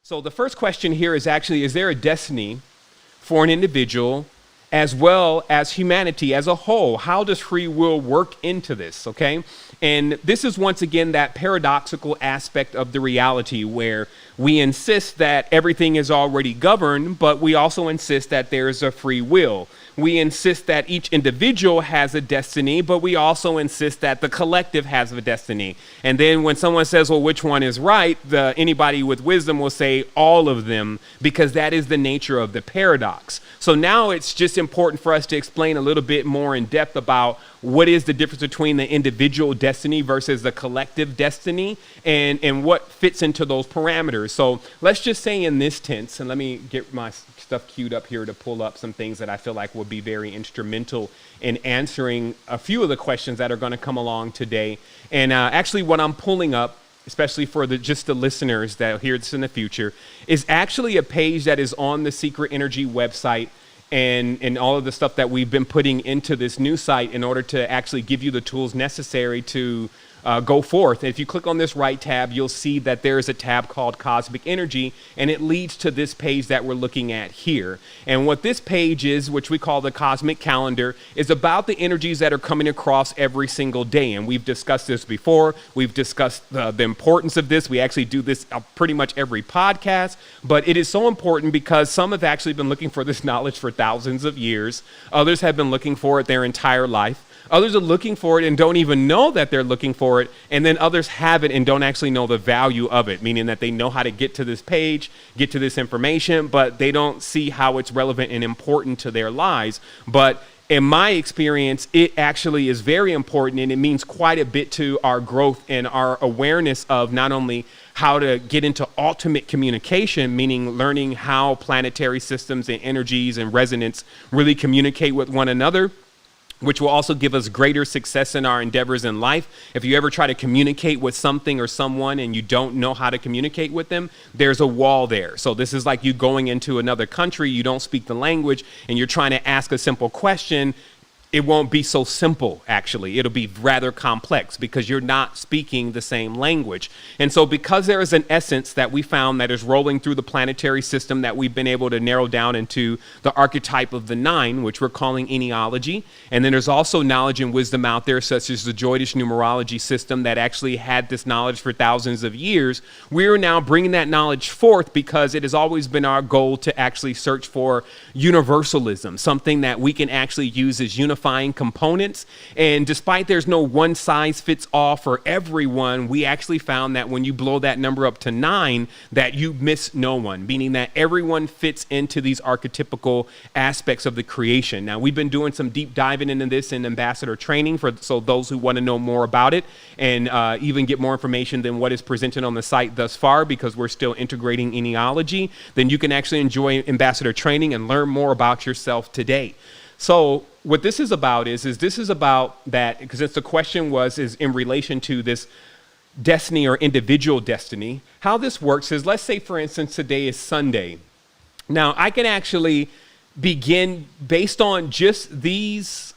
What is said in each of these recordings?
So the first question here is actually, is there a destiny for an individual as well as humanity as a whole? How does free will work into this, okay? And this is once again that paradoxical aspect of the reality where we insist that everything is already governed, but we also insist that there's a free will. We insist that each individual has a destiny, but we also insist that the collective has a destiny. And then when someone says, well, which one is right? Anybody with wisdom will say all of them, because that is the nature of the paradox. So now it's just important for us to explain a little bit more in depth about what is the difference between the individual destiny versus the collective destiny, and what fits into those parameters. So let's just say in this tense, and let me get my stuff queued up here to pull up some things that I feel like will be very instrumental in answering a few of the questions that are going to come along today. And actually what I'm pulling up, especially for just the listeners that will hear this in the future, is actually a page that is on the Secret Energy website and all of the stuff that we've been putting into this new site in order to actually give you the tools necessary to go forth. If you click on this right tab, you'll see that there is a tab called Cosmic Energy, and it leads to this page that we're looking at here. And what this page is, which we call the Cosmic Calendar, is about the energies that are coming across every single day. And we've discussed this before. We've discussed the importance of this. We actually do this pretty much every podcast, but it is so important because some have actually been looking for this knowledge for thousands of years. Others have been looking for it their entire life. Others are looking for it and don't even know that they're looking for it. And then others have it and don't actually know the value of it, meaning that they know how to get to this page, get to this information, but they don't see how it's relevant and important to their lives. But in my experience, it actually is very important, and it means quite a bit to our growth and our awareness of not only how to get into ultimate communication, meaning learning how planetary systems and energies and resonance really communicate with one another, which will also give us greater success in our endeavors in life. If you ever try to communicate with something or someone and you don't know how to communicate with them, there's a wall there. So this is like you going into another country, you don't speak the language, and you're trying to ask a simple question. It won't be so simple, actually. It'll be rather complex because you're not speaking the same language. And so because there is an essence that we found that is rolling through the planetary system that we've been able to narrow down into the archetype of the 9, which we're calling enealogy. And then there's also knowledge and wisdom out there, such as the Druidish numerology system that actually had this knowledge for thousands of years. We're now bringing that knowledge forth because it has always been our goal to actually search for universalism, something that we can actually use as unifying components. And despite there's no one size fits all for everyone, we actually found that when you blow that number up to 9, that you miss no one, meaning that everyone fits into these archetypical aspects of the creation. Now, we've been doing some deep diving into this in ambassador training so those who want to know more about it and even get more information than what is presented on the site thus far, because we're still integrating enealogy, then you can actually enjoy ambassador training and learn more about yourself today. So what this is about is this is about that, because the question is in relation to this destiny or individual destiny. How this works is, let's say, for instance, today is Sunday. Now, I can actually begin based on just these.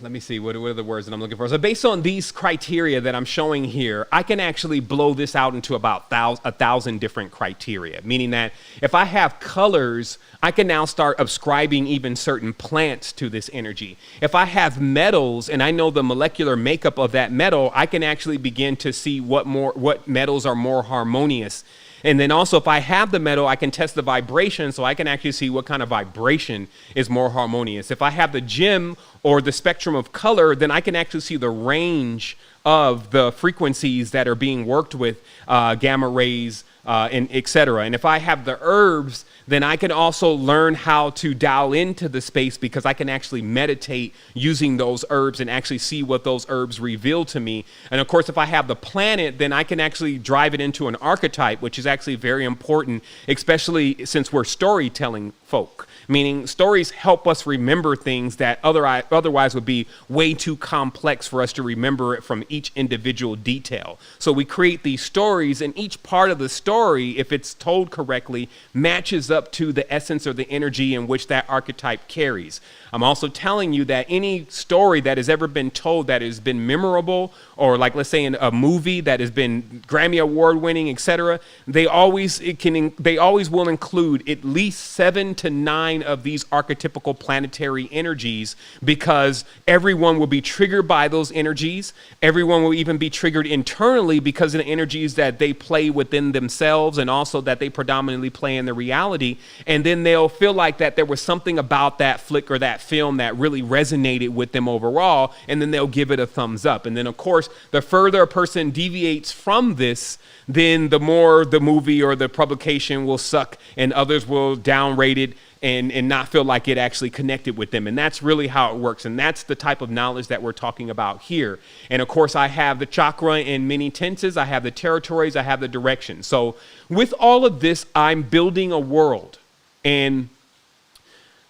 Let me see, what are the words that I'm looking for? So based on these criteria that I'm showing here, I can actually blow this out into about 1,000 different criteria, meaning that if I have colors, I can now start ascribing even certain plants to this energy. If I have metals and I know the molecular makeup of that metal, I can actually begin to see what metals are more harmonious. And then also, if I have the metal, I can test the vibration, so I can actually see what kind of vibration is more harmonious. If I have the gem or the spectrum of color, then I can actually see the range of the frequencies that are being worked with, gamma rays, and et cetera. And if I have the herbs, then I can also learn how to dial into the space, because I can actually meditate using those herbs and actually see what those herbs reveal to me. And of course, if I have the planet, then I can actually drive it into an archetype, which is actually very important, especially since we're storytelling folk. meaning stories help us remember things that otherwise would be way too complex for us to remember it from each individual detail. So we create these stories, and each part of the story, if it's told correctly, matches up to the essence or the energy in which that archetype carries. I'm also telling you that any story that has ever been told that has been memorable, or like let's say in a movie that has been Grammy Award winning, etc., they always will include at least 7 to 9 of these archetypical planetary energies, because everyone will be triggered by those energies. Everyone will even be triggered internally because of the energies that they play within themselves, and also that they predominantly play in the reality. And then they'll feel like that there was something about that flick or that film that really resonated with them overall, and then they'll give it a thumbs up. And then of course, the further a person deviates from this, then the more the movie or the publication will suck, and others will downrate it and not feel like it actually connected with them. And that's really how it works. And that's the type of knowledge that we're talking about here. And of course, I have the chakra in many tenses. I have the territories. I have the direction. So with all of this, I'm building a world. And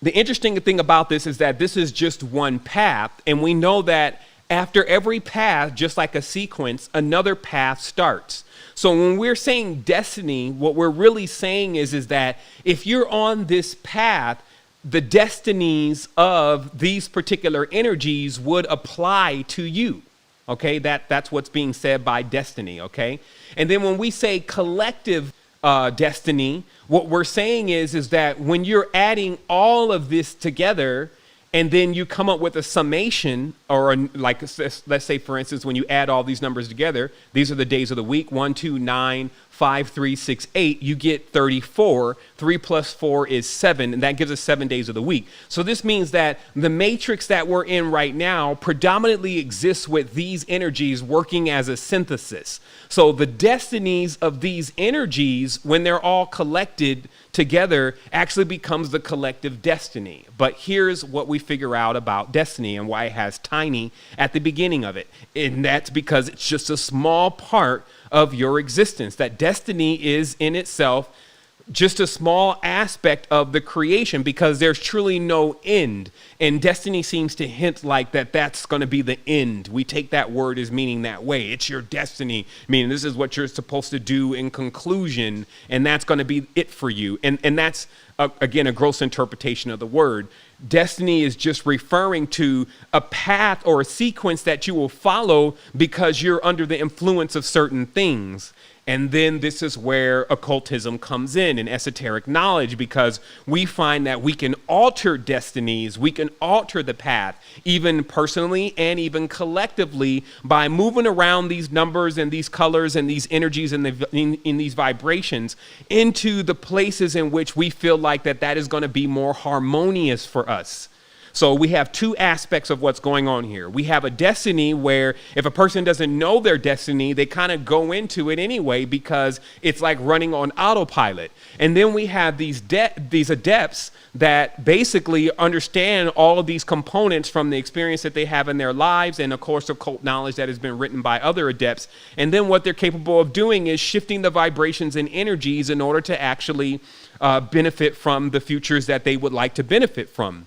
the interesting thing about this is that this is just one path. And we know that after every path, just like a sequence, another path starts. So when we're saying destiny, what we're really saying is that if you're on this path, the destinies of these particular energies would apply to you. Okay, that's what's being said by destiny. Okay, and then when we say collective destiny, what we're saying is that when you're adding all of this together, and then you come up with a summation, or like, let's say, for instance, when you add all these numbers together, these are the days of the week, 1, 2, 9, 5, 3, 6, 8, you get 34. 3 plus 4 is 7, and that gives us 7 days of the week. So this means that the matrix that we're in right now predominantly exists with these energies working as a synthesis. So the destinies of these energies, when they're all collected together, actually becomes the collective destiny. But here's what we figure out about destiny and why it has tiny at the beginning of it. And that's because it's just a small part of your existence. That destiny is in itself just a small aspect of the creation, because there's truly no end. And destiny seems to hint like that's going to be the end. We take that word as meaning that way. It's your destiny, meaning this is what you're supposed to do in conclusion, and that's going to be it for you. And that's, again, a gross interpretation of the word. Destiny is just referring to a path or a sequence that you will follow because you're under the influence of certain things. And then this is where occultism comes in, and esoteric knowledge, because we find that we can alter destinies, we can alter the path, even personally and even collectively, by moving around these numbers and these colors and these energies and in these vibrations into the places in which we feel like that is going to be more harmonious for us. So we have two aspects of what's going on here. We have a destiny where if a person doesn't know their destiny, they kind of go into it anyway because it's like running on autopilot. And then we have these adepts that basically understand all of these components from the experience that they have in their lives, and of course occult knowledge that has been written by other adepts. And then what they're capable of doing is shifting the vibrations and energies in order to actually benefit from the futures that they would like to benefit from.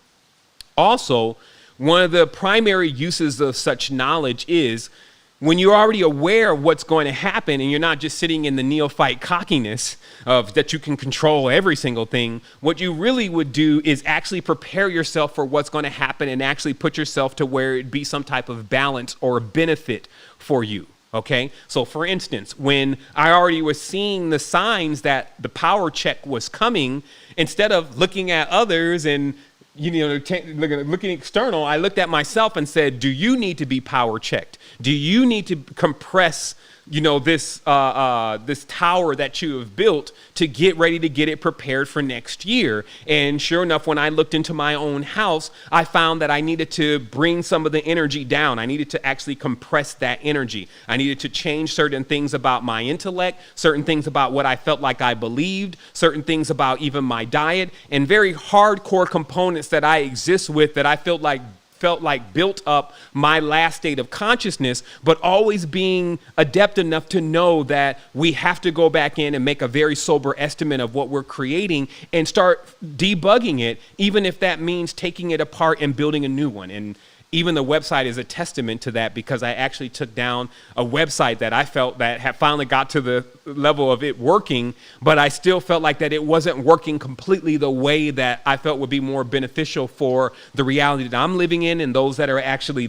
Also, one of the primary uses of such knowledge is when you're already aware of what's going to happen, and you're not just sitting in the neophyte cockiness of that you can control every single thing. What you really would do is actually prepare yourself for what's going to happen and actually put yourself to where it'd be some type of balance or benefit for you. Okay, so for instance, when I already was seeing the signs that the power check was coming, instead of looking at others and looking external, I looked at myself and said, do you need to be power checked? Do you need to compress, this tower that you have built to get ready to get it prepared for next year? And sure enough, when I looked into my own house, I found that I needed to bring some of the energy down. I needed to actually compress that energy. I needed to change certain things about my intellect, certain things about what I felt like I believed, certain things about even my diet, and very hardcore components that I exist with that I felt like felt like built up my last state of consciousness, but always being adept enough to know that we have to go back in and make a very sober estimate of what we're creating and start debugging it, even if that means taking it apart and building a new one. And even the website is a testament to that, because I actually took down a website that I felt that had finally got to the level of it working, but I still felt like that it wasn't working completely the way that I felt would be more beneficial for the reality that I'm living in and those that are actually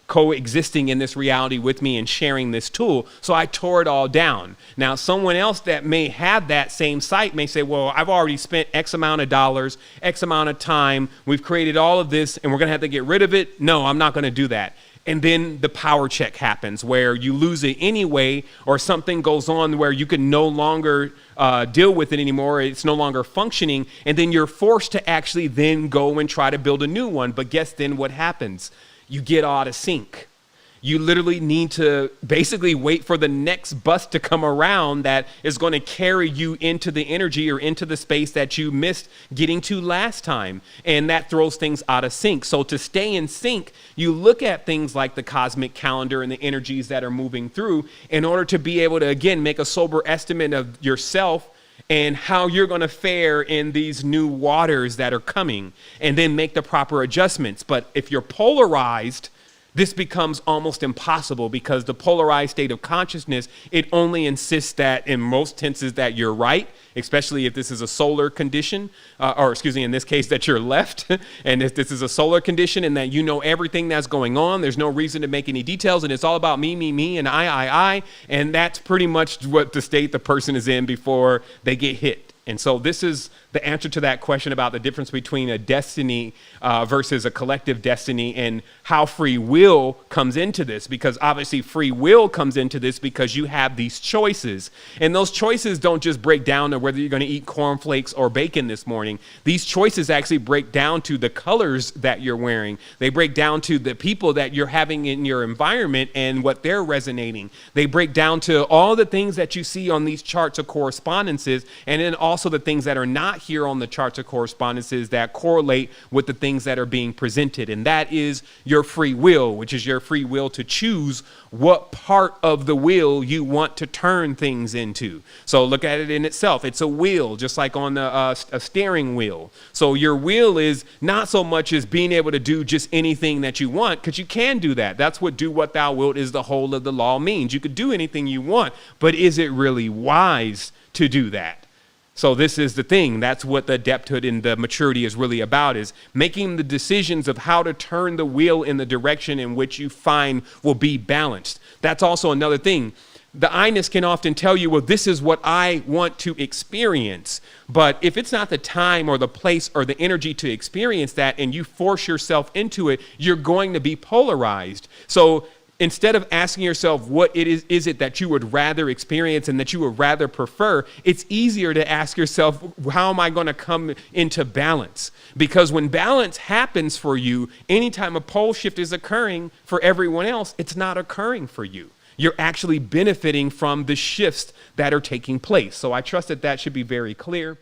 coexisting in this reality with me and sharing this tool. So I tore it all down. Now, someone else that may have that same site may say, well, I've already spent X amount of dollars, X amount of time. We've created all of this and we're going to have to get rid of it. No, I'm not going to do that. And then the power check happens where you lose it anyway, or something goes on where you can no longer deal with it anymore. It's no longer functioning. And then you're forced to actually then go and try to build a new one. But guess then what happens? You get out of sync. You literally need to basically wait for the next bus to come around that is going to carry you into the energy or into the space that you missed getting to last time. And that throws things out of sync. So to stay in sync, you look at things like the cosmic calendar and the energies that are moving through in order to be able to, again, make a sober estimate of yourself and how you're going to fare in these new waters that are coming, and then make the proper adjustments. But if you're polarized, this becomes almost impossible, because the polarized state of consciousness, it only insists that in most tenses that you're right, especially if this is a solar condition, in this case, that you're left. And if this is a solar condition and that you know everything that's going on, there's no reason to make any details. And it's all about me, and I. And that's pretty much what the state the person is in before they get hit. And so this is the answer to that question about the difference between a destiny versus a collective destiny, and how free will comes into this. Because obviously free will comes into this because you have these choices. And those choices don't just break down to whether you're going to eat cornflakes or bacon this morning. These choices actually break down to the colors that you're wearing. They break down to the people that you're having in your environment and what they're resonating. They break down to all the things that you see on these charts of correspondences, and then also the things that are not here on the charts of correspondences that correlate with the things that are being presented. And that is your free will, which is your free will to choose what part of the wheel you want to turn things into. So look at it in itself. It's a wheel, just like on a steering wheel. So your wheel is not so much as being able to do just anything that you want, because you can do that. That's what do what thou wilt is the whole of the law means. You could do anything you want, but is it really wise to do that? So this is the thing. That's what the adepthood and the maturity is really about, is making the decisions of how to turn the wheel in the direction in which you find will be balanced. That's also another thing. The I-ness can often tell you, well, this is what I want to experience. But if it's not the time or the place or the energy to experience that, and you force yourself into it, you're going to be polarized. So instead of asking yourself what it is it that you would rather experience and that you would rather prefer, it's easier to ask yourself, how am I going to come into balance? Because when balance happens for you, anytime a pole shift is occurring for everyone else, it's not occurring for you. You're actually benefiting from the shifts that are taking place. So I trust that that should be very clear.